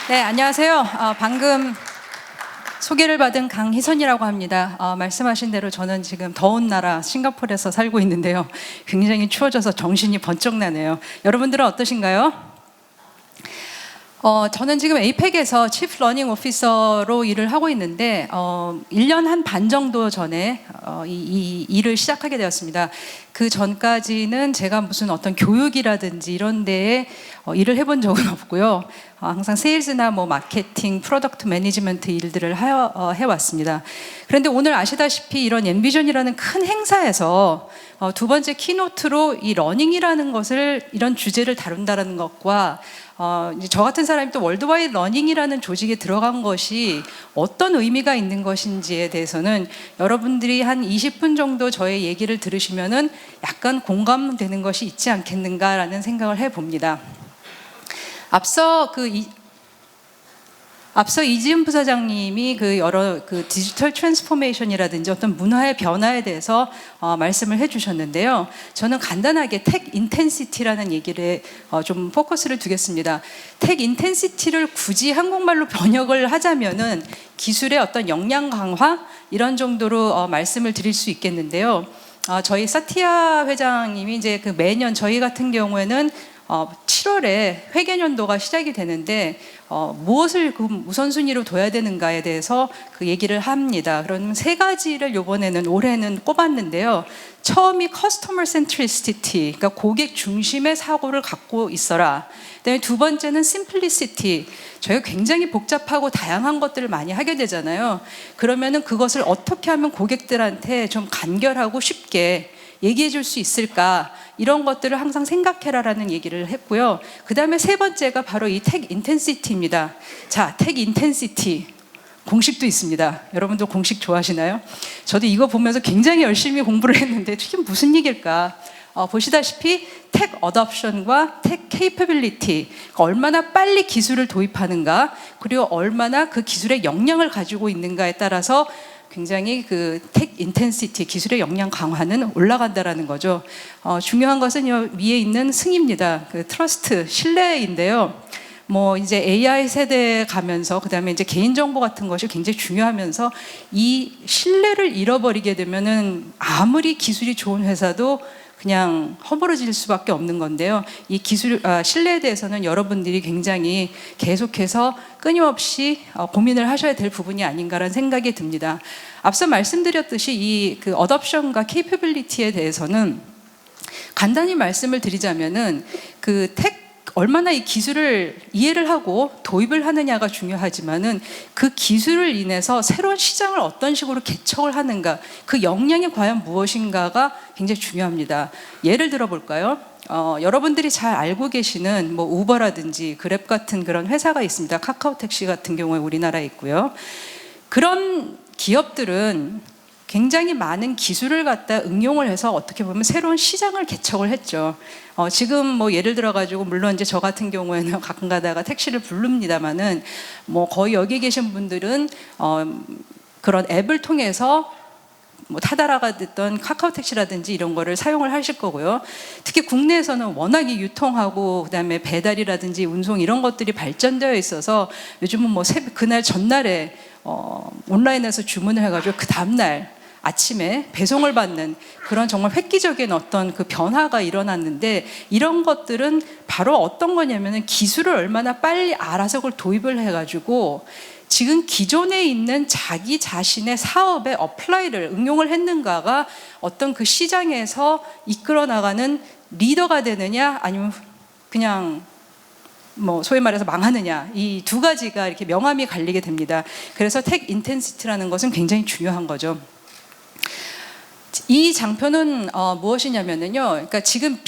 네, 안녕하세요. 방금 소개를 받은 강희선이라고 합니다. 말씀하신 대로 저는 지금 더운 나라 싱가포르에서 살고 있는데요. 굉장히 추워져서 정신이 번쩍 나네요. 여러분들은 어떠신가요? 저는 지금 에이펙에서 치프 러닝 오피서로 일을 하고 있는데 1년 한 반 정도 전에 이 일을 시작하게 되었습니다. 그 전까지는 제가 무슨 어떤 교육이라든지 이런 데에 일을 해본 적은 없고요. 항상 세일즈나 뭐 마케팅, 프로덕트 매니지먼트 일들을 해왔습니다. 그런데 오늘 아시다시피 이런 엠비전이라는 큰 행사에서 두 번째 키노트로 이 러닝이라는 것을, 이런 주제를 다룬다는 것과 이제 저 같은 사람이 또 월드와이드 러닝이라는 조직에 들어간 것이 어떤 의미가 있는 것인지에 대해서는 여러분들이 한 20분 정도 저의 얘기를 들으시면은 약간 공감되는 것이 있지 않겠는가라는 생각을 해봅니다. 앞서 이지은 부사장님이 여러 디지털 트랜스포메이션이라든지 어떤 문화의 변화에 대해서 말씀을 해주셨는데요. 저는 간단하게 텍 인텐시티라는 얘기를 좀 포커스를 두겠습니다. 텍 인텐시티를 굳이 한국말로 번역을 하자면은 기술의 어떤 역량 강화 이런 정도로 말씀을 드릴 수 있겠는데요. 저희 사티아 회장님이 이제 매년 저희 같은 경우에는 7월에 회계년도가 시작이 되는데 무엇을 우선순위로 둬야 되는가에 대해서 얘기를 합니다. 그럼 세 가지를 올해는 꼽았는데요. 처음이 커스터머 센트리시티, 그러니까 고객 중심의 사고를 갖고 있어라. 그다음에 두 번째는 심플리시티. 저희가 굉장히 복잡하고 다양한 것들을 많이 하게 되잖아요. 그러면은 그것을 어떻게 하면 고객들한테 좀 간결하고 쉽게 얘기해 줄 수 있을까? 이런 것들을 항상 생각해라라는 얘기를 했고요. 그 다음에 세 번째가 바로 이 텍 인텐시티입니다. 자, 텍 인텐시티. 공식도 있습니다. 여러분도 공식 좋아하시나요? 저도 이거 보면서 굉장히 열심히 공부를 했는데 이게 무슨 얘기일까? 보시다시피 텍 어답션과 텍 케이퍼빌리티, 얼마나 빨리 기술을 도입하는가, 그리고 얼마나 그 기술의 역량을 가지고 있는가에 따라서 굉장히 텍 인텐시티, 기술의 역량 강화는 올라간다라는 거죠. 중요한 것은 위에 있는 승입니다. 트러스트, 신뢰인데요. 이제 AI 세대에 가면서 그다음에 이제 개인정보 같은 것이 굉장히 중요하면서 이 신뢰를 잃어버리게 되면은 아무리 기술이 좋은 회사도 그냥 허물어질 수밖에 없는 건데요. 이 신뢰에 대해서는 여러분들이 굉장히 계속해서 끊임없이 고민을 하셔야 될 부분이 아닌가라는 생각이 듭니다. 앞서 말씀드렸듯이 이 어답션과 케이퍼빌리티에 대해서는 간단히 말씀을 드리자면은 얼마나 이 기술을 이해를 하고 도입을 하느냐가 중요하지만은 그 기술을 인해서 새로운 시장을 어떤 식으로 개척을 하는가, 그 역량이 과연 무엇인가가 굉장히 중요합니다. 예를 들어 볼까요? 여러분들이 잘 알고 계시는 우버라든지 그랩 같은 그런 회사가 있습니다. 카카오 택시 같은 경우에 우리나라에 있고요. 그런 기업들은 굉장히 많은 기술을 갖다 응용을 해서 어떻게 보면 새로운 시장을 개척을 했죠. 지금 예를 들어가지고 물론 이제 저 같은 경우에는 가끔 가다가 택시를 부릅니다만은 거의 여기 계신 분들은 그런 앱을 통해서 타다라가 됐던 카카오 택시라든지 이런 거를 사용을 하실 거고요. 특히 국내에서는 워낙에 유통하고 그다음에 배달이라든지 운송 이런 것들이 발전되어 있어서 요즘은 그날 전날에 온라인에서 주문을 해가지고 그 다음날 아침에 배송을 받는 그런 정말 획기적인 어떤 변화가 일어났는데, 이런 것들은 바로 어떤 거냐면은 기술을 얼마나 빨리 알아서 그걸 도입을 해가지고 지금 기존에 있는 자기 자신의 사업에 응용을 했는가가 어떤 시장에서 이끌어 나가는 리더가 되느냐, 아니면 그냥 소위 말해서 망하느냐, 이 두 가지가 이렇게 명암이 갈리게 됩니다. 그래서 텍 인텐시티라는 것은 굉장히 중요한 거죠. 이 장표는 무엇이냐면요. 그러니까 지금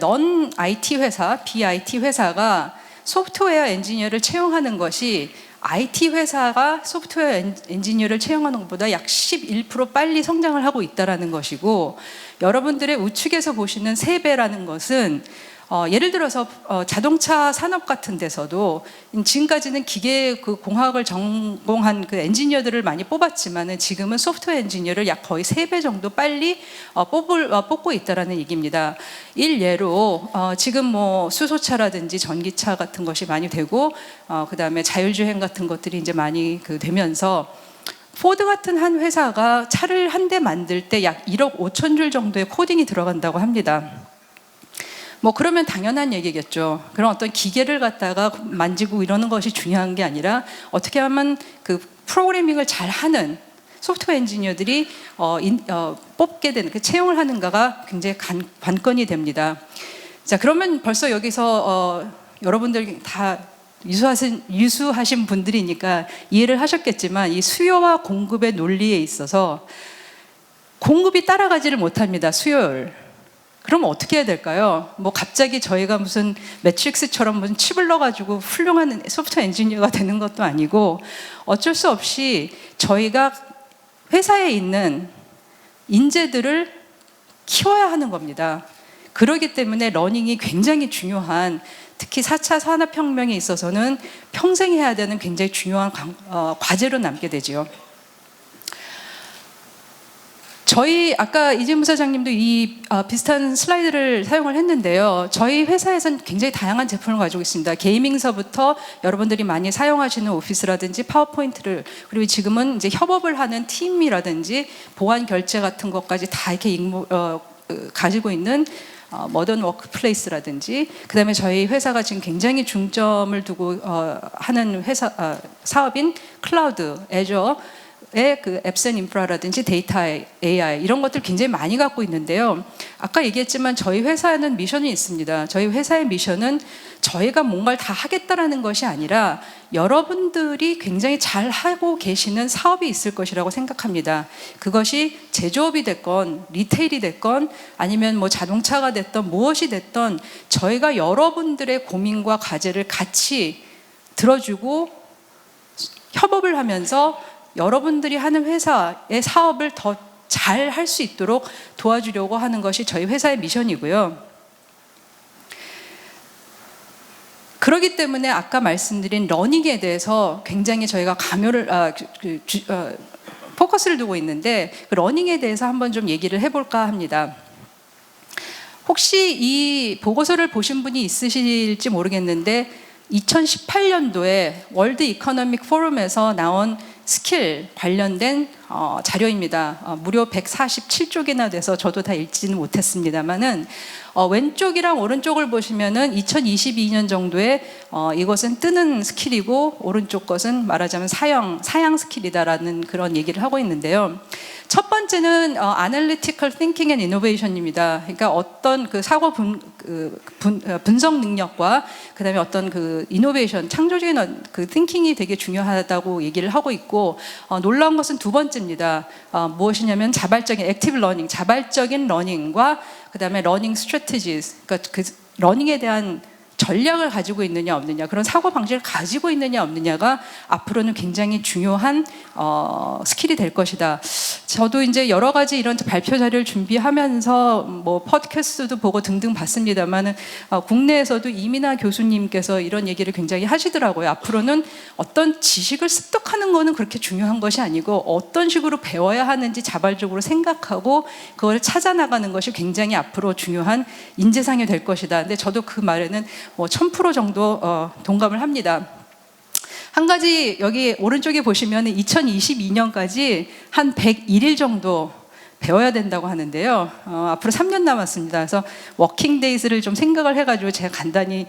넌 IT 회사, BIT 회사가 소프트웨어 엔지니어를 채용하는 것이 IT 회사가 소프트웨어 엔지니어를 채용하는 것보다 약 11% 빨리 성장을 하고 있다는 것이고, 여러분들의 우측에서 보시는 3배라는 것은 예를 들어서 자동차 산업 같은 데서도 지금까지는 기계 그 공학을 전공한 그 엔지니어들을 많이 뽑았지만은 지금은 소프트웨어 엔지니어를 약 거의 3배 정도 빨리 뽑고 있다라는 얘기입니다. 일례로 지금 뭐 수소차라든지 전기차 같은 것이 많이 되고 그다음에 자율주행 같은 것들이 이제 많이 되면서 포드 같은 한 회사가 차를 한 대 만들 때 약 1억 5천 줄 정도의 코딩이 들어간다고 합니다. 뭐 그러면 당연한 얘기겠죠. 그런 어떤 기계를 갖다가 만지고 이러는 것이 중요한 게 아니라 어떻게 하면 그 프로그래밍을 잘 하는 소프트웨어 엔지니어들이 뽑게 되는, 채용을 하는가가 굉장히 관건이 됩니다. 자, 그러면 벌써 여기서 여러분들 다 유수하신 분들이니까 이해를 하셨겠지만 이 수요와 공급의 논리에 있어서 공급이 따라가지를 못합니다. 수요를. 그럼 어떻게 해야 될까요? 뭐 갑자기 저희가 무슨 매트릭스처럼 무슨 칩을 넣어가지고 훌륭한 소프트웨어 엔지니어가 되는 것도 아니고 어쩔 수 없이 저희가 회사에 있는 인재들을 키워야 하는 겁니다. 그렇기 때문에 러닝이 굉장히 중요한, 특히 4차 산업혁명에 있어서는 평생 해야 되는 굉장히 중요한 과제로 남게 되죠. 저희 아까 이진 부사장님도 이 비슷한 슬라이드를 사용을 했는데요. 저희 회사에서는 굉장히 다양한 제품을 가지고 있습니다. 게이밍서부터 여러분들이 많이 사용하시는 오피스라든지 파워포인트를, 그리고 지금은 이제 협업을 하는 팀이라든지 보안 결제 같은 것까지 다 이렇게 가지고 있는 모던 워크플레이스라든지, 그다음에 저희 회사가 지금 굉장히 중점을 두고 하는 회사 사업인 클라우드, 애저의 그 앱스 앤 인프라라든지 데이터 AI 이런 것들 굉장히 많이 갖고 있는데요. 아까 얘기했지만 저희 회사에는 미션이 있습니다. 저희 회사의 미션은 저희가 뭔가를 다 하겠다라는 것이 아니라 여러분들이 굉장히 잘 하고 계시는 사업이 있을 것이라고 생각합니다. 그것이 제조업이 됐건 리테일이 됐건 아니면 뭐 자동차가 됐던 무엇이 됐던 저희가 여러분들의 고민과 과제를 같이 들어주고 협업을 하면서 여러분들이 하는 회사의 사업을 더 잘 할 수 있도록 도와주려고 하는 것이 저희 회사의 미션이고요. 그렇기 때문에 아까 말씀드린 러닝에 대해서 굉장히 저희가 포커스를 두고 있는데 그 러닝에 대해서 한번 좀 얘기를 해볼까 합니다. 혹시 이 보고서를 보신 분이 있으실지 모르겠는데 2018년도에 월드 이코노믹 포럼에서 나온 스킬 관련된 자료입니다. 무려 147쪽이나 돼서 저도 다 읽지는 못했습니다만은 왼쪽이랑 오른쪽을 보시면은 2022년 정도에 이것은 뜨는 스킬이고 오른쪽 것은 말하자면 사양 스킬이다라는 그런 얘기를 하고 있는데요. 첫 번째는 Analytical Thinking and Innovation입니다. 그러니까 어떤 그 사고 분석 능력과 그다음에 어떤 그 이노베이션, 창조적인 그 띵킹이 되게 중요하다고 얘기를 하고 있고, 놀라운 것은 두 번째입니다. 무엇이냐면 자발적인 액티브 러닝, 자발적인 러닝과 그다음에 러닝 스트래티지스, 그러니까 그 러닝에 대한 전략을 가지고 있느냐 없느냐, 그런 사고 방식을 가지고 있느냐 없느냐가 앞으로는 굉장히 중요한 스킬이 될 것이다. 저도 이제 여러 가지 이런 발표 자료를 준비하면서 뭐 팟캐스트도 보고 등등 봤습니다만은 국내에서도 이민아 교수님께서 이런 얘기를 굉장히 하시더라고요. 앞으로는 어떤 지식을 습득하는 거는 그렇게 중요한 것이 아니고 어떤 식으로 배워야 하는지 자발적으로 생각하고 그걸 찾아나가는 것이 굉장히 앞으로 중요한 인재상이 될 것이다. 근데 저도 그 말에는 뭐 1000% 정도 동감을 합니다. 한 가지 여기 오른쪽에 보시면 2022년까지 한 101일 정도 배워야 된다고 하는데요. 앞으로 3년 남았습니다. 그래서 워킹 데이즈를 좀 생각을 해가지고 제가 간단히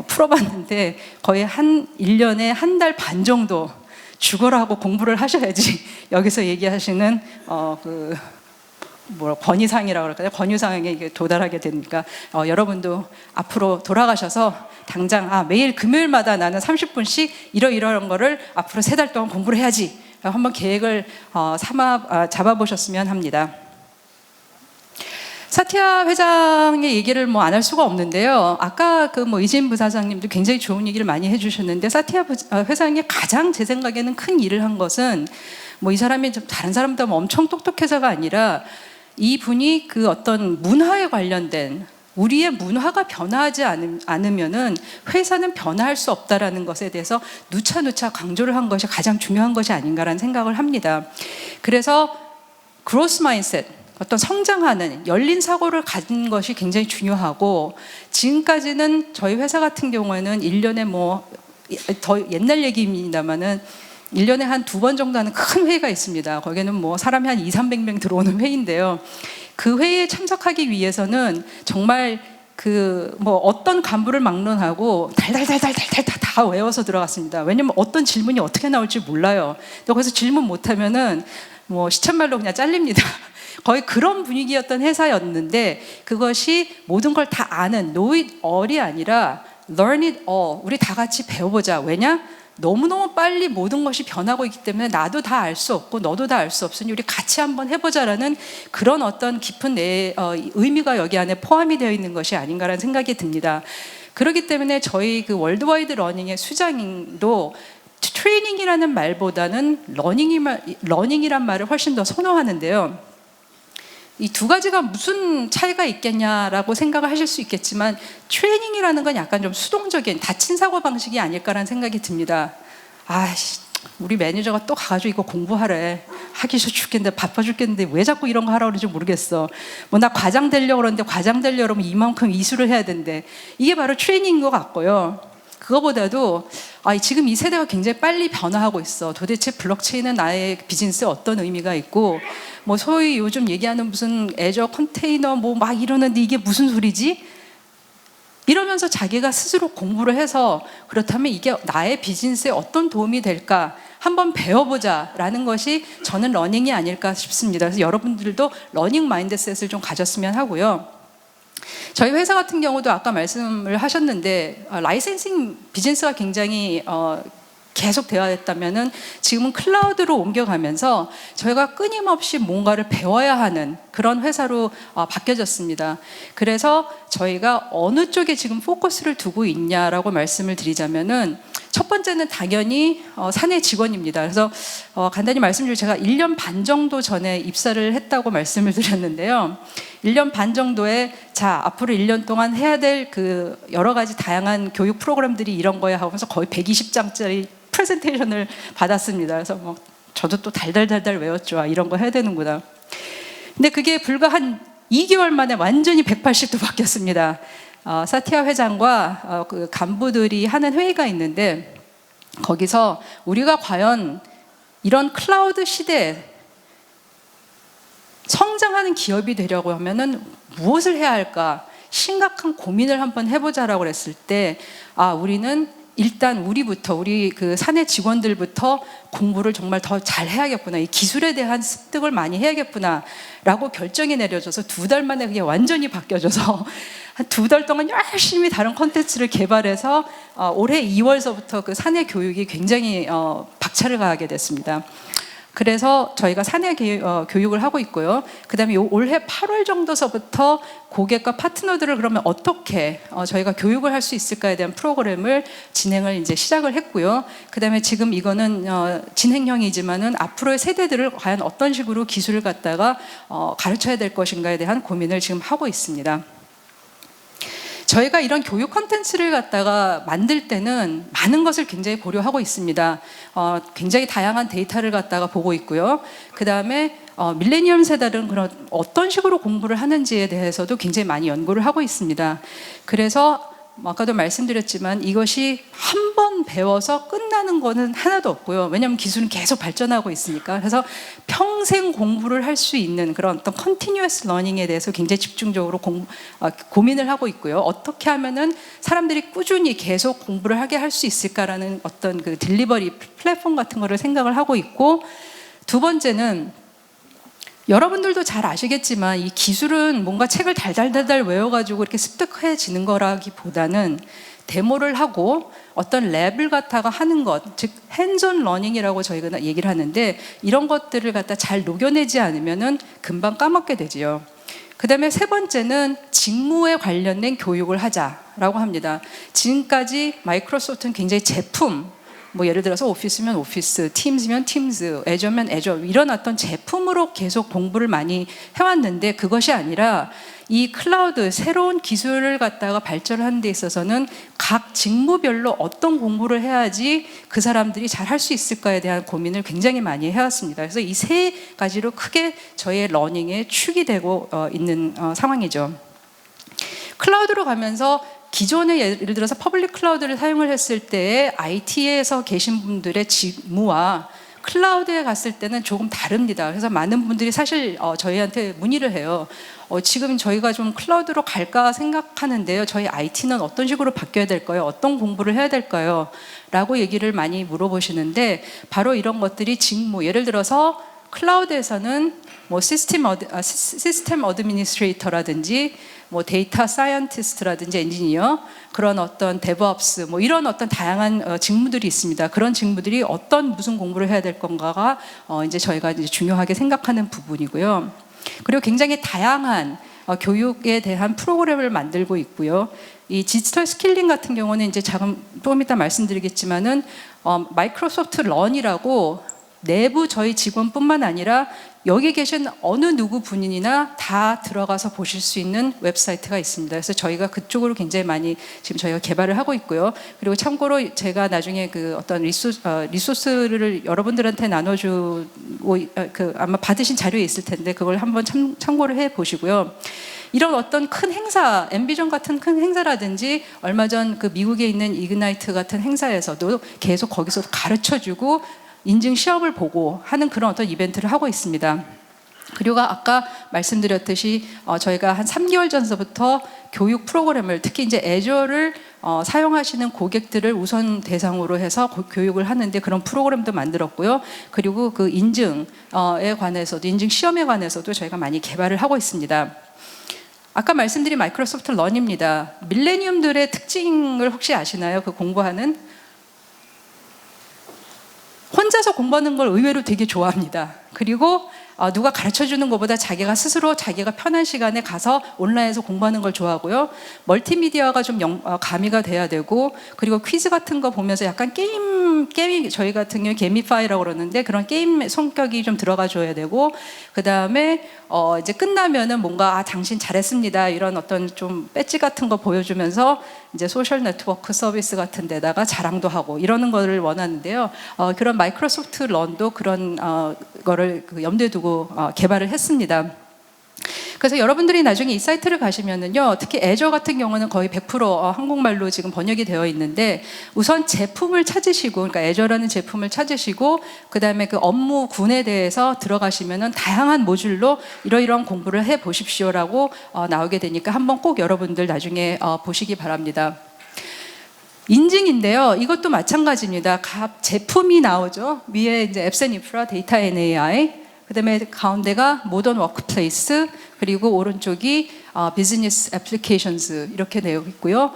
풀어봤는데 거의 1년에 한 달 반 정도 죽어라 하고 공부를 하셔야지 여기서 얘기하시는 권위상이라고 그럴까요? 권위상에 도달하게 되니까 여러분도 앞으로 돌아가셔서 당장 매일 금요일마다 나는 30분씩 이러이러한 거를 앞으로 3달 동안 공부를 해야지 한번 계획을 잡아보셨으면 합니다. 사티아 회장의 얘기를 안 할 수가 없는데요. 아까 이진 부사장님도 굉장히 좋은 얘기를 많이 해주셨는데 사티아 회장이 가장 제 생각에는 큰 일을 한 것은 이 사람이 다른 사람보다 엄청 똑똑해서가 아니라 이 분이 그 어떤 문화에 관련된 우리의 문화가 변화하지 않으면은 회사는 변화할 수 없다라는 것에 대해서 누차 강조를 한 것이 가장 중요한 것이 아닌가라는 생각을 합니다. 그래서 growth mindset, 어떤 성장하는 열린 사고를 가진 것이 굉장히 중요하고, 지금까지는 저희 회사 같은 경우에는 1년에 더 옛날 얘기입니다만은 1년에 한 2번 정도 하는 큰 회의가 있습니다. 거기에는 사람이 한 200~300명 들어오는 회의인데요. 그 회의에 참석하기 위해서는 정말 어떤 간부를 막론하고 달달달달달달 다 외워서 들어갔습니다. 왜냐면 어떤 질문이 어떻게 나올지 몰라요. 근데 거기서 질문 못하면은 시쳇말로 그냥 잘립니다. 거의 그런 분위기였던 회사였는데, 그것이 모든 걸 다 아는 know it all이 아니라 learn it all, 우리 다 같이 배워보자. 왜냐? 너무너무 빨리 모든 것이 변하고 있기 때문에 나도 다 알 수 없고 너도 다 알 수 없으니 우리 같이 한번 해보자라는 그런 어떤 깊은 의미가 여기 안에 포함이 되어 있는 것이 아닌가라는 생각이 듭니다. 그렇기 때문에 저희 그 월드와이드 러닝의 수장도 트레이닝이라는 말보다는 러닝이란 말을 훨씬 더 선호하는데요. 이 두 가지가 무슨 차이가 있겠냐라고 생각을 하실 수 있겠지만, 트레이닝이라는 건 약간 좀 수동적인 다친 사고 방식이 아닐까라는 생각이 듭니다. 우리 매니저가 또 가가지고 이거 공부하래. 하기 싫어 죽겠는데, 바빠 죽겠는데 왜 자꾸 이런 거 하라고 그러는지 모르겠어. 나 과장 되려고 그러는데 과장 되려면 이만큼 이수를 해야 된대. 이게 바로 트레이닝인 것 같고요. 그거보다도 지금 이 세대가 굉장히 빨리 변화하고 있어. 도대체 블록체인은 나의 비즈니스에 어떤 의미가 있고, 소위 요즘 얘기하는 무슨 애저 컨테이너 막 이러는데 이게 무슨 소리지? 이러면서 자기가 스스로 공부를 해서, 그렇다면 이게 나의 비즈니스에 어떤 도움이 될까 한번 배워보자라는 것이 저는 러닝이 아닐까 싶습니다. 그래서 여러분들도 러닝 마인드셋을 좀 가졌으면 하고요. 저희 회사 같은 경우도 아까 말씀을 하셨는데, 라이센싱 비즈니스가 굉장히 계속 되어야했다면은 지금은 클라우드로 옮겨가면서 저희가 끊임없이 뭔가를 배워야 하는 그런 회사로 바뀌어졌습니다. 그래서 저희가 어느 쪽에 지금 포커스를 두고 있냐라고 말씀을 드리자면은, 첫 번째는 당연히 사내 직원입니다. 그래서 간단히 말씀드리면, 제가 1년 반 정도 전에 입사를 했다고 말씀을 드렸는데요. 1년 반 정도에 앞으로 1년 동안 해야 될 그 여러 가지 다양한 교육 프로그램들이 이런 거야 하면서 거의 120장짜리 프레젠테이션을 받았습니다. 그래서 저도 또 달달달달 외웠죠. 이런 거 해야 되는구나. 근데 그게 불과 한 2개월 만에 완전히 180도 바뀌었습니다. 사티아 회장과 그 간부들이 하는 회의가 있는데, 거기서 우리가 과연 이런 클라우드 시대에 성장하는 기업이 되려고 하면은 무엇을 해야 할까 심각한 고민을 한번 해보자라고 그랬을 때, 우리는 일단 우리 그 사내 직원들부터 공부를 정말 더 잘 해야겠구나, 이 기술에 대한 습득을 많이 해야겠구나 라고 결정이 내려져서 2달 만에 그게 완전히 바뀌어져서 한 2달 동안 열심히 다른 콘텐츠를 개발해서 올해 2월서부터 그 사내 교육이 굉장히 박차를 가하게 됐습니다. 그래서 저희가 사내 교육을 하고 있고요. 그 다음에 올해 8월 정도서부터 고객과 파트너들을 그러면 어떻게 저희가 교육을 할 수 있을까에 대한 프로그램을 진행을 이제 시작을 했고요. 그 다음에 지금 이거는 진행형이지만은 앞으로의 세대들을 과연 어떤 식으로 기술을 갖다가 가르쳐야 될 것인가에 대한 고민을 지금 하고 있습니다. 저희가 이런 교육 콘텐츠를 갖다가 만들 때는 많은 것을 굉장히 고려하고 있습니다. 굉장히 다양한 데이터를 갖다가 보고 있고요. 그 다음에 밀레니엄 세대들은 그런 어떤 식으로 공부를 하는지에 대해서도 굉장히 많이 연구를 하고 있습니다. 그래서 아까도 말씀드렸지만 이것이 한 번 배워서 끝나는 거는 하나도 없고요. 왜냐하면 기술은 계속 발전하고 있으니까. 그래서 평생 공부를 할 수 있는 그런 어떤 컨티뉴어스 러닝에 대해서 굉장히 집중적으로 고민을 하고 있고요. 어떻게 하면은 사람들이 꾸준히 계속 공부를 하게 할 수 있을까라는 어떤 그 딜리버리 플랫폼 같은 거를 생각을 하고 있고, 두 번째는 여러분들도 잘 아시겠지만 이 기술은 뭔가 책을 달달달달 외워가지고 이렇게 습득해지는 거라기보다는 데모를 하고 어떤 랩을 갖다가 하는 것, 즉 핸즈온 러닝이라고 저희가 얘기를 하는데, 이런 것들을 갖다 잘 녹여내지 않으면은 금방 까먹게 되지요. 그 다음에 세 번째는 직무에 관련된 교육을 하자라고 합니다. 지금까지 마이크로소프트는 굉장히 제품, 뭐 예를 들어서 오피스면 오피스, 팀즈면 팀즈, 애저면 애저 이런 어떤 제품으로 계속 공부를 많이 해왔는데 그것이 아니라 이 클라우드 새로운 기술을 갖다가 발전하는 데 있어서는 각 직무별로 어떤 공부를 해야지 그 사람들이 잘 할 수 있을까에 대한 고민을 굉장히 많이 해왔습니다. 그래서 이 세 가지로 크게 저의 러닝의 축이 되고 있는 상황이죠. 클라우드로 가면서 기존에 예를 들어서 퍼블릭 클라우드를 사용을 했을 때 IT에서 계신 분들의 직무와 클라우드에 갔을 때는 조금 다릅니다. 그래서 많은 분들이 사실 저희한테 문의를 해요. 지금 저희가 좀 클라우드로 갈까 생각하는데요. 저희 IT는 어떤 식으로 바뀌어야 될까요? 어떤 공부를 해야 될까요? 라고 얘기를 많이 물어보시는데 바로 이런 것들이 직무, 예를 들어서 클라우드에서는 뭐 시스템 어드미니스트레이터라든지 뭐 데이터 사이언티스트라든지 엔지니어, 그런 어떤 데브옵스 뭐 이런 어떤 다양한 직무들이 있습니다. 그런 직무들이 어떤 무슨 공부를 해야 될 건가가 이제 저희가 이제 중요하게 생각하는 부분이고요. 그리고 굉장히 다양한 교육에 대한 프로그램을 만들고 있고요. 이 디지털 스킬링 같은 경우는 이제 조금 이따 말씀드리겠지만은 마이크로소프트 런이라고 내부 저희 직원뿐만 아니라 여기 계신 어느 누구 본인이나 다 들어가서 보실 수 있는 웹사이트가 있습니다. 그래서 저희가 그쪽으로 굉장히 많이 지금 저희가 개발을 하고 있고요. 그리고 참고로 제가 나중에 그 어떤 리소스를 여러분들한테 나눠주고 아마 받으신 자료에 있을 텐데 그걸 한번 참고를 해 보시고요. 이런 어떤 큰 행사, 엠비전 같은 큰 행사라든지 얼마 전 그 미국에 있는 이그나이트 같은 행사에서도 계속 거기서 가르쳐주고 인증 시험을 보고 하는 그런 어떤 이벤트를 하고 있습니다. 그리고 아까 말씀드렸듯이 저희가 한 3개월 전서부터 교육 프로그램을 특히 이제 애저를 사용하시는 고객들을 우선 대상으로 해서 교육을 하는데 그런 프로그램도 만들었고요. 그리고 그 인증에 관해서도 인증 시험에 관해서도 저희가 많이 개발을 하고 있습니다. 아까 말씀드린 마이크로소프트 런입니다. 밀레니엄들의 특징을 혹시 아시나요? 그 공부하는? 혼자서 공부하는 걸 의외로 되게 좋아합니다. 그리고 누가 가르쳐주는 것보다 자기가 스스로 자기가 편한 시간에 가서 온라인에서 공부하는 걸 좋아하고요. 멀티미디어가 좀 가미가 돼야 되고, 그리고 퀴즈 같은 거 보면서 약간 게임이 저희 같은 경우 게미파이라고 그러는데 그런 게임 성격이 좀 들어가 줘야 되고, 그 다음에 이제 끝나면은 뭔가 당신 잘했습니다 이런 어떤 좀 배지 같은 거 보여주면서 이제 소셜 네트워크 서비스 같은 데다가 자랑도 하고 이러는 거를 원하는데요. 그런 마이크로소프트 런도 그런 거를 염두에 두고 개발을 했습니다. 그래서 여러분들이 나중에 이 사이트를 가시면은요, 특히 애저 같은 경우는 거의 100% 한국말로 지금 번역이 되어 있는데, 우선 제품을 찾으시고, 그러니까 애저라는 제품을 찾으시고, 그 다음에 그 업무군에 대해서 들어가시면은 다양한 모듈로 이러이러한 공부를 해 보십시오라고 나오게 되니까 한번 꼭 여러분들 나중에 보시기 바랍니다. 인증인데요. 이것도 마찬가지입니다. 각 제품이 나오죠. 위에 이제 앱스 앤 인프라, 데이터 앤 AI, 그 다음에 가운데가 모던 워크플레이스, 그리고 오른쪽이 비즈니스 애플리케이션스 이렇게 되어 있고요.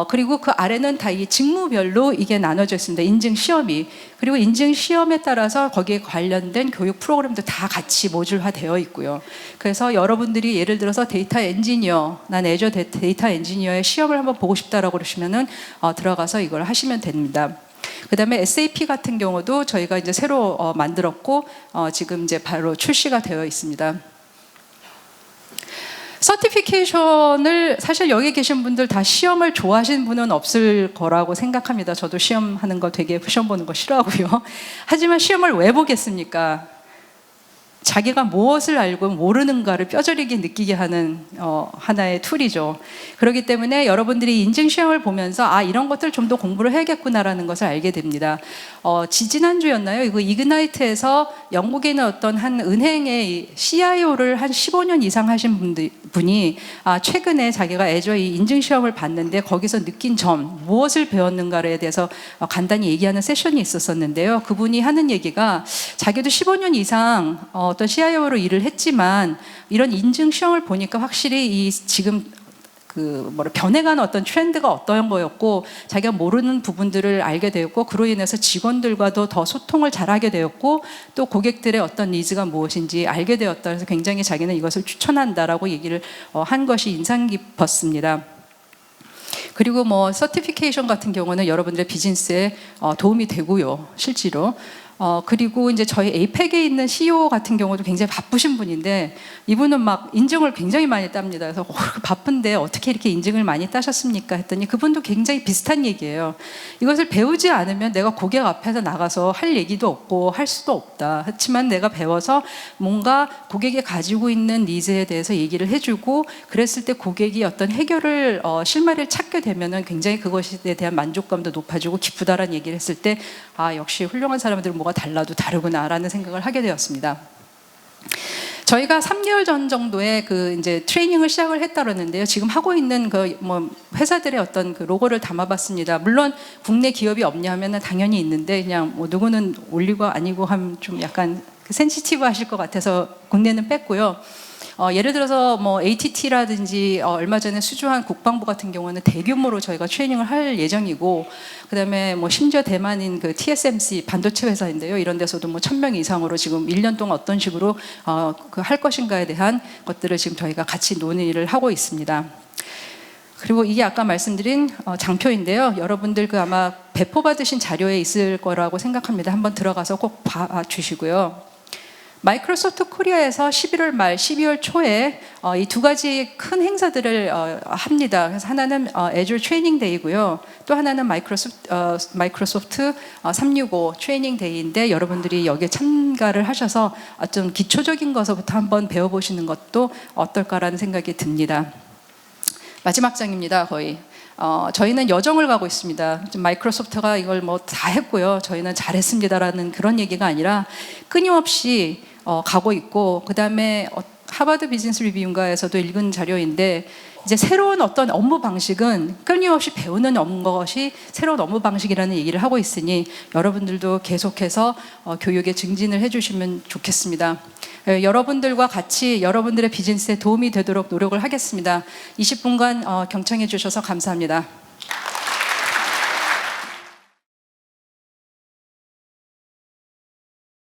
그리고 그 아래는 다 이 직무별로 이게 나눠져 있습니다. 인증 시험이. 그리고 인증 시험에 따라서 거기에 관련된 교육 프로그램도 다 같이 모듈화 되어 있고요. 그래서 여러분들이 예를 들어서 데이터 엔지니어, 난 애저 데이터 엔지니어의 시험을 한번 보고 싶다라고 그러시면은 들어가서 이걸 하시면 됩니다. 그 다음에 SAP 같은 경우도 저희가 이제 새로 만들었고 지금 이제 바로 출시가 되어 있습니다. 서티피케이션을 사실 여기 계신 분들 다 시험을 좋아하시는 분은 없을 거라고 생각합니다. 저도 시험하는 거 되게 시험 보는 거 싫어하고요. 하지만 시험을 왜 보겠습니까? 자기가 무엇을 알고 모르는가를 뼈저리게 느끼게 하는 하나의 툴이죠. 그렇기 때문에 여러분들이 인증시험을 보면서 이런 것들 좀 더 공부를 해야겠구나라는 것을 알게 됩니다. 지지난주였나요? 이거 이그나이트에서 영국에 있는 어떤 한 은행의 CIO를 한 15년 이상 하신 분이 최근에 자기가 애저 이 인증시험을 봤는데 거기서 느낀 점, 무엇을 배웠는가에 대해서 간단히 얘기하는 세션이 있었었는데요. 그분이 하는 얘기가 자기도 15년 이상 어떤 CIO로 일을 했지만 이런 인증 시험을 보니까 확실히 이 지금 변해가는 어떤 트렌드가 어떤 거였고 자기가 모르는 부분들을 알게 되었고 그로 인해서 직원들과도 더 소통을 잘하게 되었고 또 고객들의 어떤 니즈가 무엇인지 알게 되었다. 그래서 굉장히 자기는 이것을 추천한다라고 얘기를 한 것이 인상 깊었습니다. 그리고 뭐 서티피케이션 같은 경우는 여러분들의 비즈니스에 도움이 되고요, 실제로. 그리고 이제 저희 에이펙에 있는 CEO 같은 경우도 굉장히 바쁘신 분인데 이분은 막 인증을 굉장히 많이 땁니다. 그래서 바쁜데 어떻게 이렇게 인증을 많이 따셨습니까? 했더니 그분도 굉장히 비슷한 얘기예요. 이것을 배우지 않으면 내가 고객 앞에서 나가서 할 얘기도 없고 할 수도 없다. 그렇지만 내가 배워서 뭔가 고객이 가지고 있는 니즈에 대해서 얘기를 해주고 그랬을 때 고객이 어떤 해결을 실마리를 찾게 되면은 굉장히 그것에 대한 만족감도 높아지고 기쁘다라는 얘기를 했을 때 아, 역시 훌륭한 사람들은 뭐가 달라도 다르구나라는 생각을 하게 되었습니다. 저희가 3개월 전 정도에 그 이제 트레이닝을 시작을 했다 그러는데요. 지금 하고 있는 그 뭐 회사들의 어떤 그 로고를 담아봤습니다. 물론 국내 기업이 없냐 하면은 당연히 있는데 그냥 뭐 누구는 올리고 아니고 하면 좀 약간 센시티브 하실 것 같아서 국내는 뺐고요. 예를 들어서 뭐 ATT라든지 얼마 전에 수주한 국방부 같은 경우는 대규모로 저희가 트레이닝을 할 예정이고, 그다음에 뭐 심지어 대만인 그 TSMC 반도체 회사인데요. 이런 데서도 뭐 1,000명 이상으로 지금 1년 동안 어떤 식으로 그 할 것인가에 대한 것들을 지금 저희가 같이 논의를 하고 있습니다. 그리고 이게 아까 말씀드린 장표인데요. 여러분들 그 아마 배포 받으신 자료에 있을 거라고 생각합니다. 한번 들어가서 꼭 봐주시고요. 마이크로소프트 코리아에서 11월 말, 12월 초에 이 두 가지 큰 행사들을 합니다. 그래서 하나는 Azure 트레이닝 데이고요. 또 하나는 마이크로소프트 365 트레이닝 데이인데 여러분들이 여기에 참가를 하셔서 좀 기초적인 것부터 한번 배워보시는 것도 어떨까라는 생각이 듭니다. 마지막 장입니다, 거의. 저희는 여정을 가고 있습니다. 마이크로소프트가 이걸 뭐 다 했고요. 저희는 잘했습니다라는 그런 얘기가 아니라 끊임없이 가고 있고, 그 다음에 하버드 비즈니스 리뷰인가에서도 읽은 자료인데 이제 새로운 어떤 업무 방식은 끊임없이 배우는 것이 새로운 업무 방식이라는 얘기를 하고 있으니 여러분들도 계속해서 교육에 증진을 해주시면 좋겠습니다. 여러분들과 같이 여러분들의 비즈니스에 도움이 되도록 노력을 하겠습니다. 20분간 경청해 주셔서 감사합니다.